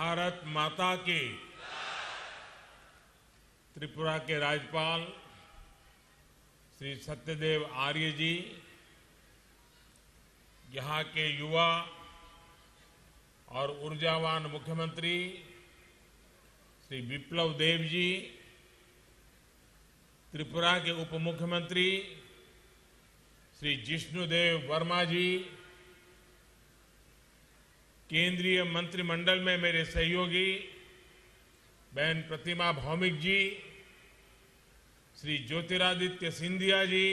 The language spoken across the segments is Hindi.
भारत माता की। त्रिपुरा के राज्यपाल श्री सत्यदेव आर्य जी, यहाँ के युवा और ऊर्जावान मुख्यमंत्री श्री विप्लव देव जी, त्रिपुरा के उप मुख्यमंत्री श्री जिष्णुदेव वर्मा जी, केंद्रीय मंत्रिमंडल में मेरे सहयोगी बहन प्रतिमा भौमिक जी, श्री ज्योतिरादित्य सिंधिया जी,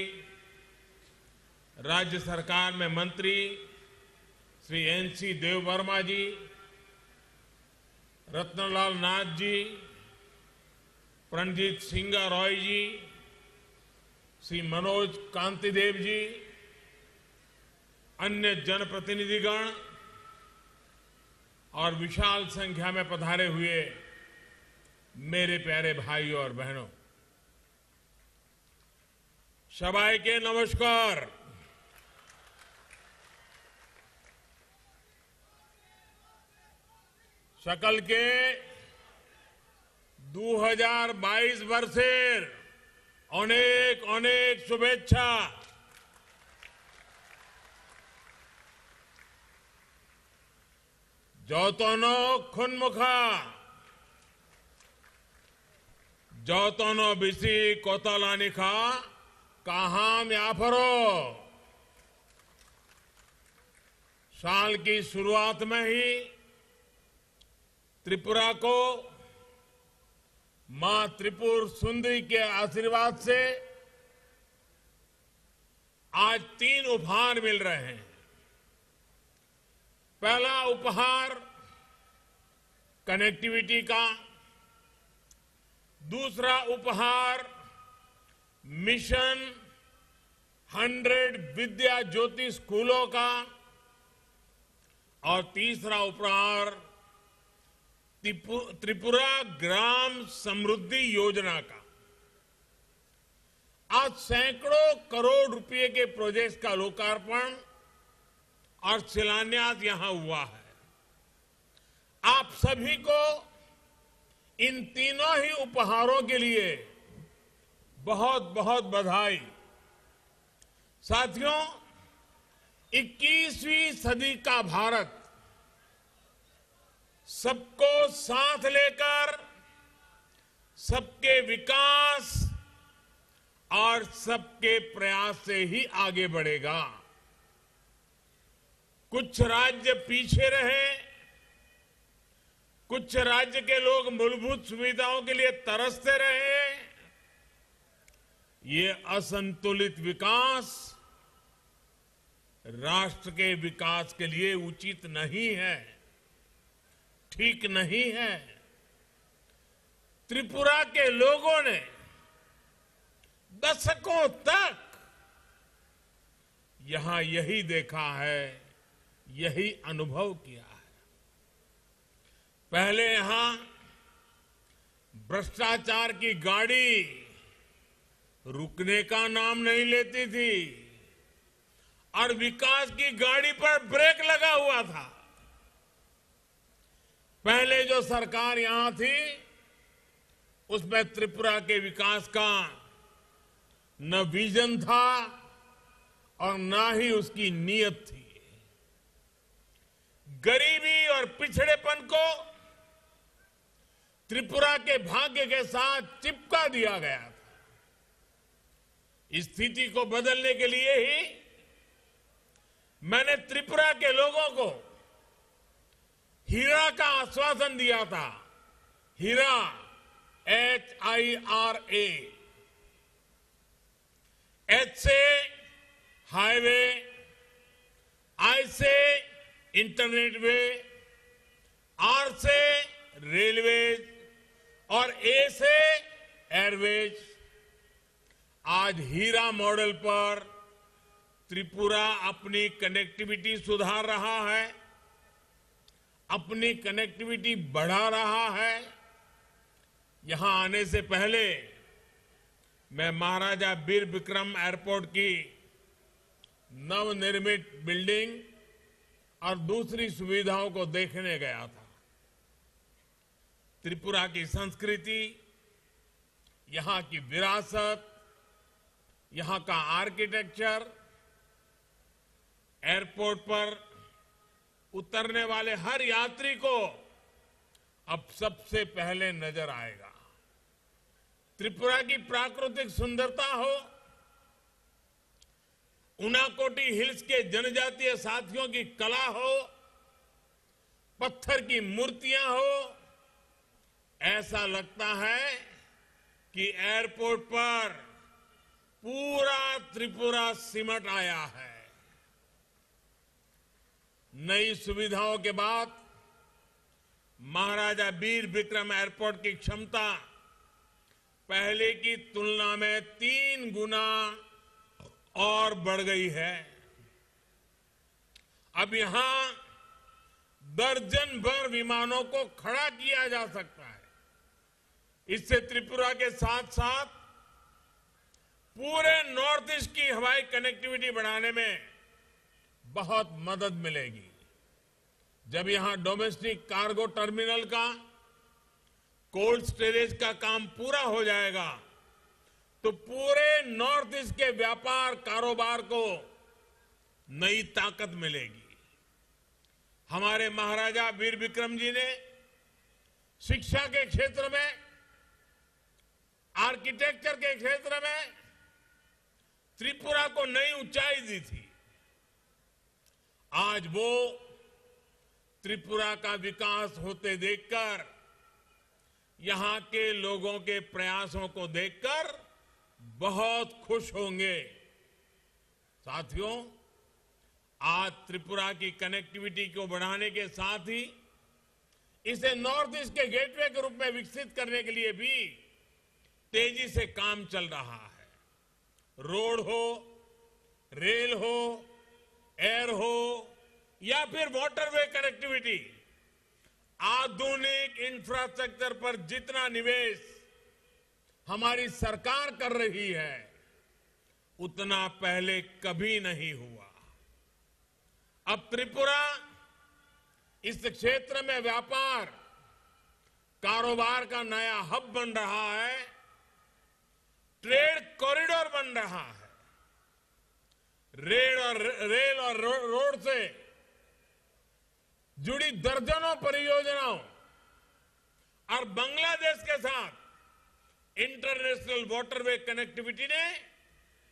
राज्य सरकार में मंत्री श्री एनसी देव वर्मा जी, रत्नलाल नाथ जी, प्रणजीत सिंह रॉय जी, श्री मनोज कांतिदेव जी, अन्य जनप्रतिनिधिगण और विशाल संख्या में पधारे हुए मेरे प्यारे भाइयों और बहनों, सबाई के नमस्कार। सकल के 2022 वर्षेर अनेक अनेक शुभेच्छा। जौतनो खुनमुखा जौतनो बिसी कोतालानिखा काहाम याफरो। साल की शुरुआत में ही त्रिपुरा को मां त्रिपुर सुंदरी के आशीर्वाद से आज 3 उपहार मिल रहे हैं। पहला उपहार कनेक्टिविटी का, दूसरा उपहार मिशन 100 विद्या ज्योति स्कूलों का और तीसरा उपहार त्रिपुरा ग्राम समृद्धि योजना का। आज सैकड़ों करोड़ रुपए के प्रोजेक्ट्स का लोकार्पण और शिलान्यास यहां हुआ है। आप सभी को इन तीनों ही उपहारों के लिए बहुत बहुत बधाई। साथियों, 21वीं सदी का भारत सबको साथ लेकर सबके विकास और सबके प्रयास से ही आगे बढ़ेगा। कुछ राज्य पीछे रहे, कुछ राज्य के लोग मूलभूत सुविधाओं के लिए तरसते रहे। ये असंतुलित विकास राष्ट्र के विकास के लिए उचित नहीं है, ठीक नहीं है। त्रिपुरा के लोगों ने दशकों तक यहां यही देखा है, यही अनुभव किया है। पहले यहां भ्रष्टाचार की गाड़ी रुकने का नाम नहीं लेती थी और विकास की गाड़ी पर ब्रेक लगा हुआ था। पहले जो सरकार यहां थी उसमें त्रिपुरा के विकास का न विजन था और न ही उसकी नीयत थी। गरीबी और पिछड़ेपन को त्रिपुरा के भाग्य के साथ चिपका दिया गया था। इस स्थिति को बदलने के लिए ही मैंने त्रिपुरा के लोगों को हीरा का आश्वासन दिया था। हीरा, HIRA। H से हाईवे, I से इंटरनेट वे, R से रेलवेज और A से एयरवेज। आज हीरा मॉडल पर त्रिपुरा अपनी कनेक्टिविटी सुधार रहा है, अपनी कनेक्टिविटी बढ़ा रहा है। यहां आने से पहले मैं महाराजा वीर विक्रम एयरपोर्ट की नवनिर्मित बिल्डिंग और दूसरी सुविधाओं को देखने गया था। त्रिपुरा की संस्कृति, यहां की विरासत, यहां का आर्किटेक्चर, एयरपोर्ट पर उतरने वाले हर यात्री को अब सबसे पहले नजर आएगा। त्रिपुरा की प्राकृतिक सुंदरता हो, उनाकोटी हिल्स के जनजातीय साथियों की कला हो, पत्थर की मूर्तियां हो, ऐसा लगता है कि एयरपोर्ट पर पूरा त्रिपुरा सिमट आया है। नई सुविधाओं के बाद महाराजा वीर विक्रम एयरपोर्ट की क्षमता पहले की तुलना में 3 गुना और बढ़ गई है। अब यहां दर्जन भर विमानों को खड़ा किया जा सकता है। इससे त्रिपुरा के साथ साथ पूरे नॉर्थ ईस्ट की हवाई कनेक्टिविटी बढ़ाने में बहुत मदद मिलेगी। जब यहां डोमेस्टिक कार्गो टर्मिनल का, कोल्ड स्टोरेज का काम पूरा हो जाएगा तो पूरे नॉर्थ ईस्ट के व्यापार कारोबार को नई ताकत मिलेगी। हमारे महाराजा वीर विक्रम जी ने शिक्षा के क्षेत्र में, आर्किटेक्चर के क्षेत्र में त्रिपुरा को नई ऊंचाई दी थी। आज वो त्रिपुरा का विकास होते देखकर, यहां के लोगों के प्रयासों को देखकर बहुत खुश होंगे। साथियों, आज त्रिपुरा की कनेक्टिविटी को बढ़ाने के साथ ही इसे नॉर्थ ईस्ट के गेटवे के रूप में विकसित करने के लिए भी तेजी से काम चल रहा है। रोड हो, रेल हो, एयर हो या फिर वाटरवे कनेक्टिविटी, आधुनिक इंफ्रास्ट्रक्चर पर जितना निवेश हमारी सरकार कर रही है उतना पहले कभी नहीं हुआ। अब त्रिपुरा इस क्षेत्र में व्यापार, कारोबार का नया हब बन रहा है, ट्रेड कॉरिडोर बन रहा है। रेल और रोड से जुड़ी दर्जनों परियोजनाओं और बांग्लादेश के साथ इंटरनेशनल वाटरवे कनेक्टिविटी ने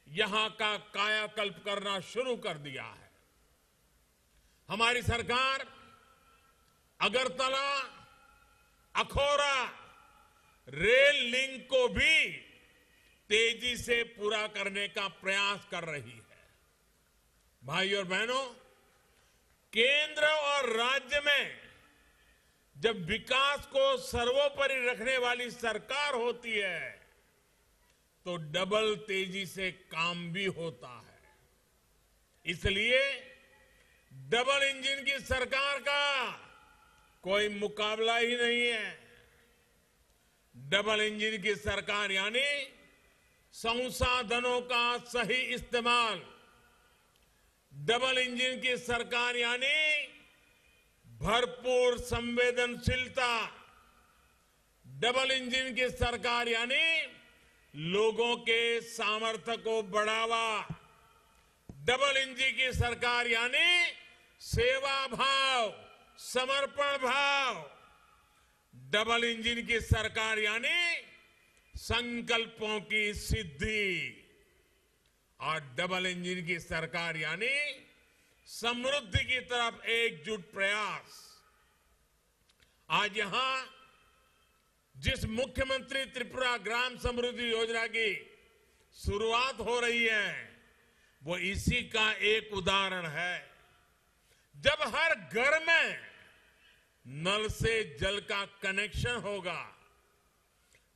यहां का कायाकल्प करना शुरू कर दिया है। हमारी सरकार अगरतला, अखौरा रेल लिंक को भी तेजी से पूरा करने का प्रयास कर रही है। भाइयों और बहनों, केंद्र और राज्य में जब विकास को सर्वोपरि रखने वाली सरकार होती है तो डबल तेजी से काम भी होता है। इसलिए डबल इंजन की सरकार का कोई मुकाबला ही नहीं है। डबल इंजन की सरकार यानी संसाधनों का सही इस्तेमाल, डबल इंजन की सरकार यानी भरपूर संवेदनशीलता, डबल इंजन की सरकार यानी लोगों के सामर्थ्य को बढ़ावा, डबल इंजन की सरकार यानी सेवा भाव, समर्पण भाव, डबल इंजन की सरकार यानी संकल्पों की सिद्धि और डबल इंजन की सरकार यानी समृद्धि की तरफ एकजुट प्रयास। आज यहां जिस मुख्यमंत्री त्रिपुरा ग्राम समृद्धि योजना की शुरुआत हो रही है वो इसी का एक उदाहरण है। जब हर घर में नल से जल का कनेक्शन होगा,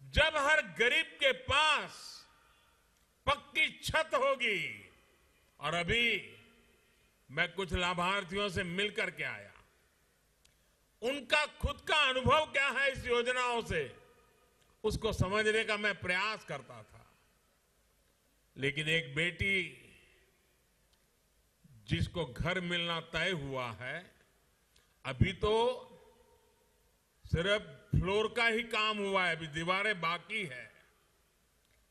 जब हर गरीब के पास पक्की छत होगी, और अभी मैं कुछ लाभार्थियों से मिलकर के आया, उनका खुद का अनुभव क्या है इस योजनाओं से, उसको समझने का मैं प्रयास करता था। लेकिन एक बेटी जिसको घर मिलना तय हुआ है, अभी तो सिर्फ फ्लोर का ही काम हुआ है, अभी दीवारें बाकी है।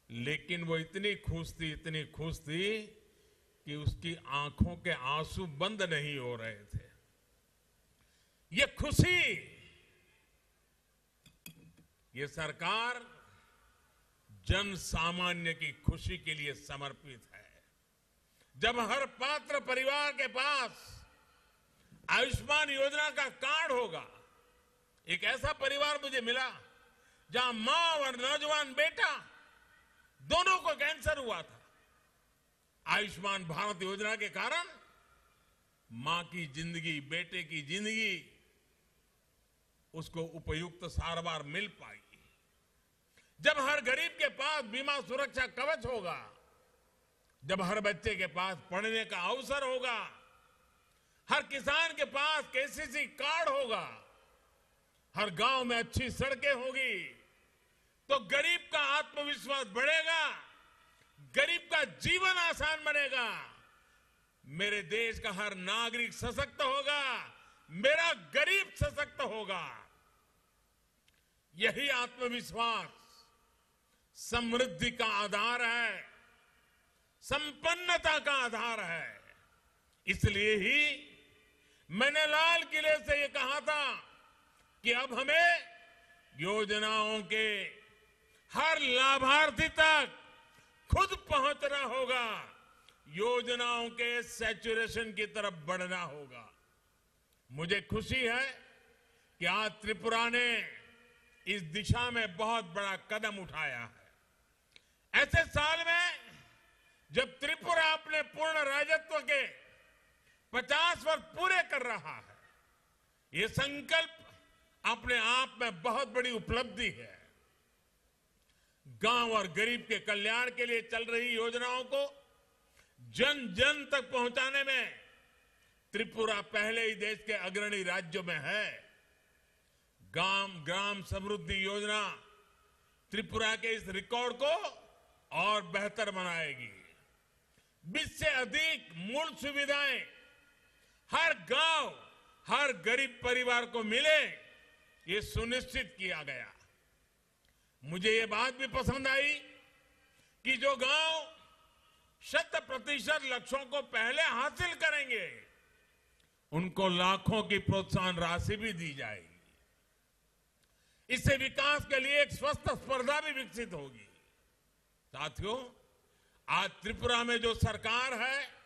लेकिन वो इतनी खुश थी कि उसकी आंखों के आंसू बंद नहीं हो रहे थे। ये खुशी, ये सरकार जन सामान्य की खुशी के लिए समर्पित है। जब हर पात्र परिवार के पास आयुष्मान योजना का कार्ड होगा, एक ऐसा परिवार मुझे मिला जहां मां और नौजवान बेटा दोनों को कैंसर हुआ था। आयुष्मान भारत योजना के कारण मां की जिंदगी, बेटे की जिंदगी, उसको उपयुक्त सारवार मिल पाई। जब हर गरीब के पास बीमा सुरक्षा कवच होगा, जब हर बच्चे के पास पढ़ने का अवसर होगा, हर किसान के पास केसीसी कार्ड होगा, हर गांव में अच्छी सड़कें होगी, तो गरीब का आत्मविश्वास बढ़ेगा, गरीब का जीवन आसान बनेगा, मेरे देश का हर नागरिक सशक्त होगा, मेरा गरीब सशक्त होगा। यही आत्मविश्वास समृद्धि का आधार है, संपन्नता का आधार है। इसलिए ही मैंने लाल किले से ये कहा था कि अब हमें योजनाओं के हर लाभार्थी तक खुद पहुंचना होगा, योजनाओं के सैचुरेशन की तरफ बढ़ना होगा। मुझे खुशी है कि आज त्रिपुरा ने इस दिशा में बहुत बड़ा कदम उठाया है। ऐसे साल में जब त्रिपुरा अपने पूर्ण राजत्व के 50 वर्ष पूरे कर रहा है, ये संकल्प अपने आप में बहुत बड़ी उपलब्धि है। गांव और गरीब के कल्याण के लिए चल रही योजनाओं को जन जन तक पहुंचाने में त्रिपुरा पहले ही देश के अग्रणी राज्यों में है। ग्राम समृद्धि योजना त्रिपुरा के इस रिकॉर्ड को और बेहतर बनाएगी। 20 से अधिक मूल सुविधाएं हर गांव, हर गरीब परिवार को मिले, ये सुनिश्चित किया गया। मुझे ये बात भी पसंद आई कि जो गांव 100% लक्ष्यों को पहले हासिल करेंगे, उनको लाखों की प्रोत्साहन राशि भी दी जाएगी। इससे विकास के लिए एक स्वस्थ स्पर्धा भी विकसित होगी। साथियों, आज त्रिपुरा में जो सरकार है,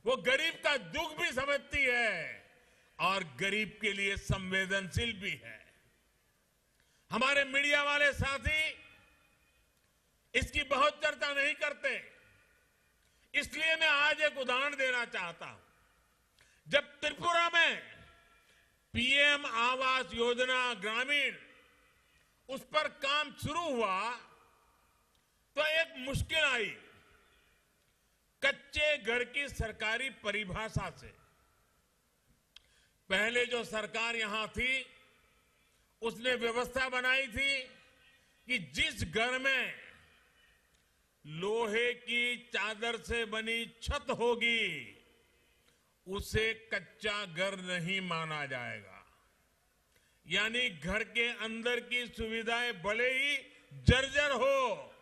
वो गरीब का दुख भी समझती है और गरीब के लिए संवेदनशील भी है। हमारे मीडिया वाले साथी इसकी बहुत चर्चा नहीं करते, इसलिए मैं आज एक उदाहरण देना चाहता हूं। जब त्रिपुरा में पीएम आवास योजना ग्रामीण उस पर काम शुरू हुआ तो एक मुश्किल आई। कच्चे घर की सरकारी परिभाषा से पहले जो सरकार यहां थी उसने व्यवस्था बनाई थी कि जिस घर में लोहे की चादर से बनी छत होगी उसे कच्चा घर नहीं माना जाएगा। यानी घर के अंदर की सुविधाएं भले ही जर्जर हो,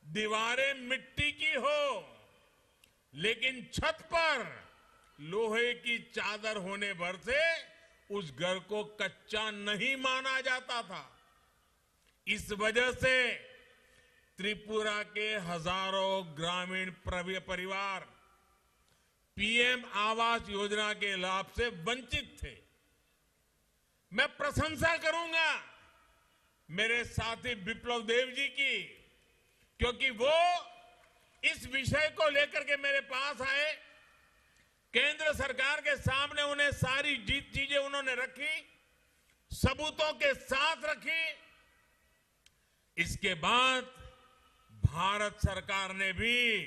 दीवारें मिट्टी की हो, लेकिन छत पर लोहे की चादर होने भर से उस घर को कच्चा नहीं माना जाता था। इस वजह से त्रिपुरा के हजारों ग्रामीण परिवार पीएम आवास योजना के लाभ से वंचित थे। मैं प्रशंसा करूंगा मेरे साथी विप्लव देव जी की, क्योंकि वो इस विषय को लेकर के मेरे पास आए। केंद्र सरकार के सामने उन्हें सारी चीजें उन्होंने रखी, सबूतों के साथ रखी। इसके बाद भारत सरकार ने भी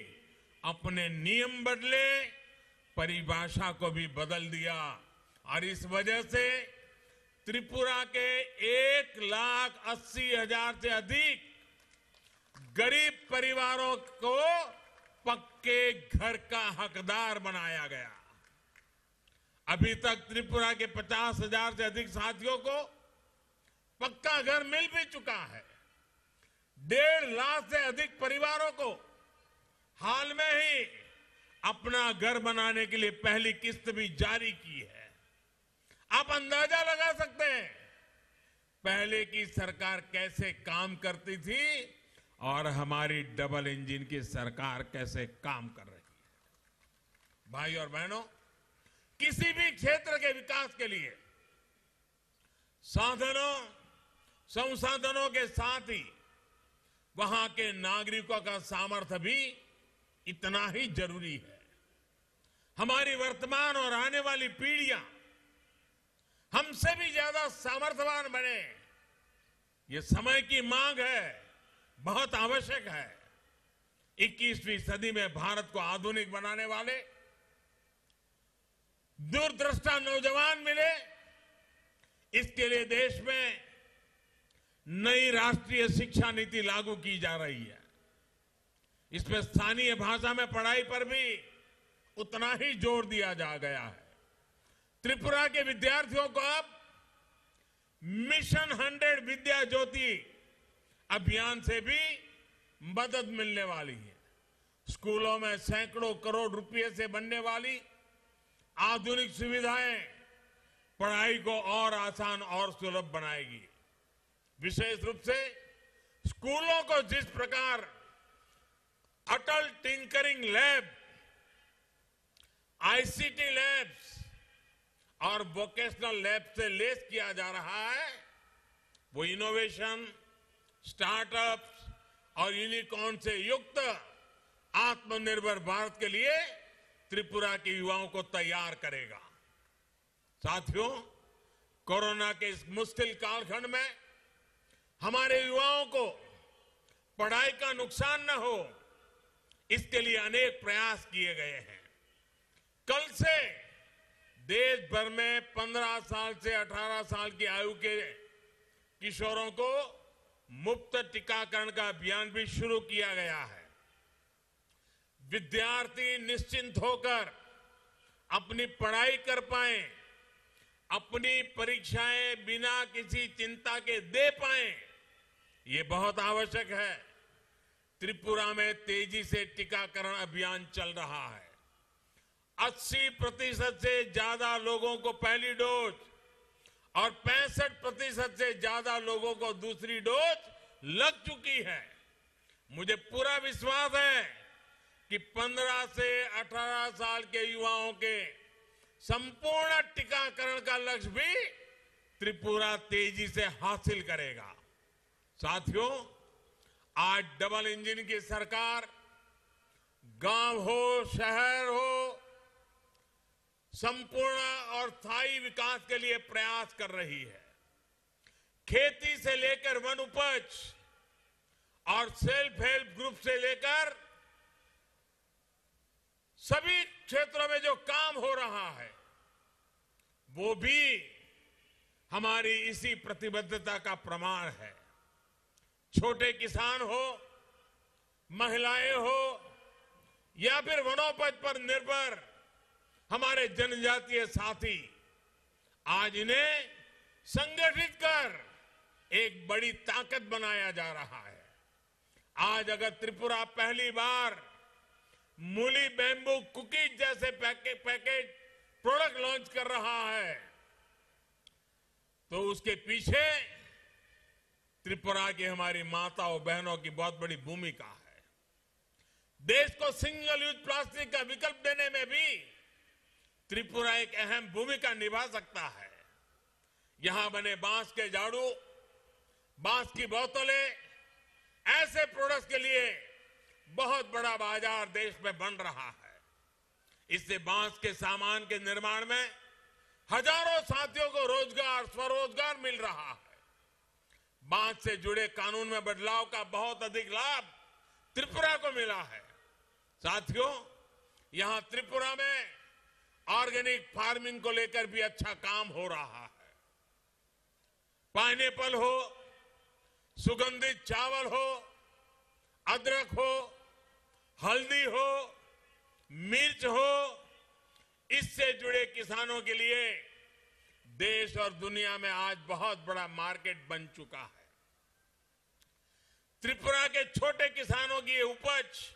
अपने नियम बदले, परिभाषा को भी बदल दिया और इस वजह से त्रिपुरा के 1,80,000 से अधिक गरीब परिवारों को पक्के घर का हकदार बनाया गया। अभी तक त्रिपुरा के 50,000 से अधिक साथियों को पक्का घर मिल भी चुका है। 1.5 लाख से अधिक परिवारों को हाल में ही अपना घर बनाने के लिए पहली किस्त भी जारी की है। आप अंदाजा लगा सकते हैं पहले की सरकार कैसे काम करती थी और हमारी डबल इंजन की सरकार कैसे काम कर रही है। भाई और बहनों, किसी भी क्षेत्र के विकास के लिए साधनों संसाधनों के साथ ही वहां के नागरिकों का सामर्थ्य भी इतना ही जरूरी है। हमारी वर्तमान और आने वाली पीढ़ियां हमसे भी ज्यादा सामर्थ्यवान बने, ये समय की मांग है, बहुत आवश्यक है। 21वीं सदी में भारत को आधुनिक बनाने वाले दूरदृष्टा नौजवान मिले, इसके लिए देश में नई राष्ट्रीय शिक्षा नीति लागू की जा रही है। इसमें स्थानीय भाषा में पढ़ाई पर भी उतना ही जोर दिया जा गया है। त्रिपुरा के विद्यार्थियों को अब मिशन 100 विद्या ज्योति अभियान से भी मदद मिलने वाली है। स्कूलों में सैकड़ों करोड़ रुपए से बनने वाली आधुनिक सुविधाएं पढ़ाई को और आसान और सुलभ बनाएगी। विशेष रूप से स्कूलों को जिस प्रकार अटल टिंकरिंग लैब, आईसीटी लैब्स और वोकेशनल लैब से लेस किया जा रहा है, वो इनोवेशन, स्टार्टअप्स और यूनिकॉर्न से युक्त आत्मनिर्भर भारत के लिए त्रिपुरा के युवाओं को तैयार करेगा। साथियों, कोरोना के इस मुश्किल कालखंड में हमारे युवाओं को पढ़ाई का नुकसान न हो, इसके लिए अनेक प्रयास किए गए हैं। कल से देश भर में 15 साल से 18 साल की आयु के किशोरों को मुफ्त टीकाकरण का अभियान भी शुरू किया गया है। विद्यार्थी निश्चिंत होकर अपनी पढ़ाई कर पाए, अपनी परीक्षाएं बिना किसी चिंता के दे पाए, ये बहुत आवश्यक है। त्रिपुरा में तेजी से टीकाकरण अभियान चल रहा है। 80% से ज्यादा लोगों को पहली डोज और 65% से ज्यादा लोगों को दूसरी डोज लग चुकी है। मुझे पूरा विश्वास है कि 15 से 18 साल के युवाओं के संपूर्ण टीकाकरण का लक्ष्य भी त्रिपुरा तेजी से हासिल करेगा। साथियों, आज डबल इंजन की सरकार गांव हो, शहर हो, संपूर्ण और स्थायी विकास के लिए प्रयास कर रही है। खेती से लेकर वन उपज और सेल्फ हेल्प ग्रुप से लेकर सभी क्षेत्रों में जो काम हो रहा है, वो भी हमारी इसी प्रतिबद्धता का प्रमाण है। छोटे किसान हो, महिलाएं हो या फिर वनोपज पर निर्भर हमारे जनजातीय साथी, आज इन्हें संगठित कर एक बड़ी ताकत बनाया जा रहा है। आज अगर त्रिपुरा पहली बार मूली बैम्बू कुकीज जैसे पैकेज प्रोडक्ट लॉन्च कर रहा है, तो उसके पीछे त्रिपुरा की हमारी माताओं बहनों की बहुत बड़ी भूमिका है। देश को सिंगल यूज प्लास्टिक का विकल्प देने में भी त्रिपुरा एक अहम भूमिका निभा सकता है। यहां बने बांस के झाड़ू, बांस की बोतलें, ऐसे प्रोडक्ट्स के लिए बहुत बड़ा बाजार देश में बन रहा है। इससे बांस के सामान के निर्माण में हजारों साथियों को रोजगार, स्वरोजगार मिल रहा है। बांस से जुड़े कानून में बदलाव का बहुत अधिक लाभ त्रिपुरा को मिला है। साथियों, यहां त्रिपुरा में ऑर्गेनिक फार्मिंग को लेकर भी अच्छा काम हो रहा है। पाइनएप्पल हो, सुगंधित चावल हो, अदरक हो, हल्दी हो, मिर्च हो, इससे जुड़े किसानों के लिए देश और दुनिया में आज बहुत बड़ा मार्केट बन चुका है। त्रिपुरा के छोटे किसानों की ये उपज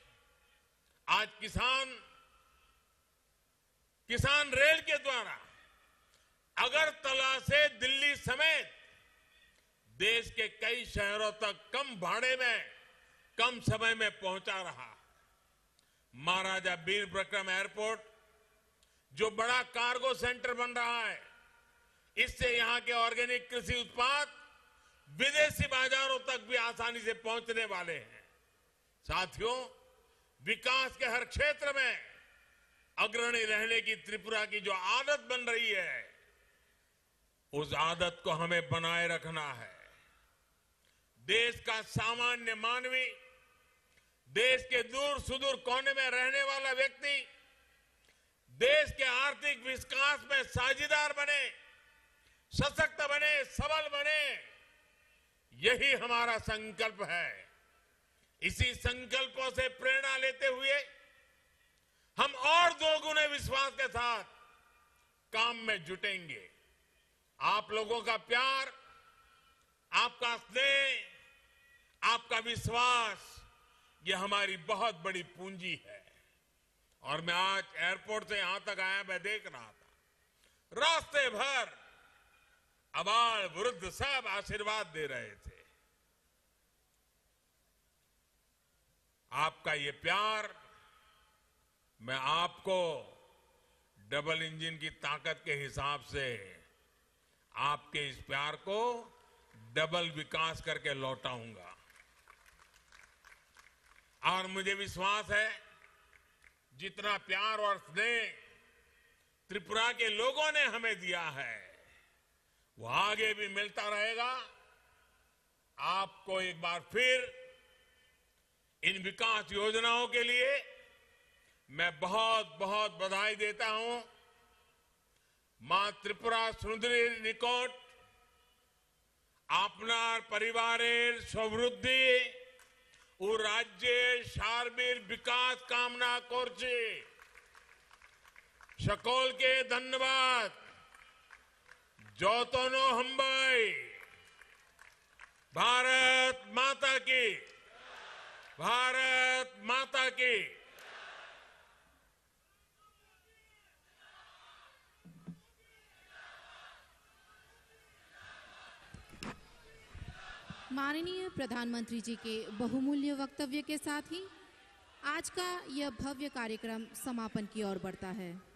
आज किसान रेल के द्वारा अगरतला से दिल्ली समेत देश के कई शहरों तक कम भाड़े में कम समय में पहुंचा रहा है। महाराजा वीर विक्रम एयरपोर्ट जो बड़ा कार्गो सेंटर बन रहा है, इससे यहां के ऑर्गेनिक कृषि उत्पाद विदेशी बाजारों तक भी आसानी से पहुंचने वाले हैं। साथियों, विकास के हर क्षेत्र में अग्रणी रहने की त्रिपुरा की जो आदत बन रही है, उस आदत को हमें बनाए रखना है। देश का सामान्य मानवी, देश के दूर सुदूर कोने में रहने वाला व्यक्ति देश के आर्थिक विकास में साझीदार बने, सशक्त बने, सबल बने, यही हमारा संकल्प है। इसी संकल्पों से प्रेरणा लेते हुए हम और दोगुने विश्वास के साथ काम में जुटेंगे। आप लोगों का प्यार, आपका स्नेह, आपका विश्वास, ये हमारी बहुत बड़ी पूंजी है। और मैं आज एयरपोर्ट से यहां तक आया, मैं देख रहा था रास्ते भर अबाल वृद्ध सब आशीर्वाद दे रहे थे। आपका ये प्यार मैं आपको डबल इंजन की ताकत के हिसाब से आपके इस प्यार को डबल विकास करके लौटाऊंगा। और मुझे विश्वास है जितना प्यार और स्नेह त्रिपुरा के लोगों ने हमें दिया है, वो आगे भी मिलता रहेगा। आपको एक बार फिर इन विकास योजनाओं के लिए मैं बहुत बहुत बधाई देता हूं। मां त्रिपुरा सुंदरी निकोट आपनार परिवारेर समृद्धि ও রাজ্যের সার্বিক বিকাশ কামনা করছি। সকলকে ধন্যবাদ। যতন হম্বাই। भारत माता की, भारत माता की। माननीय प्रधानमंत्री जी के बहुमूल्य वक्तव्य के साथ ही आज का यह भव्य कार्यक्रम समापन की ओर बढ़ता है।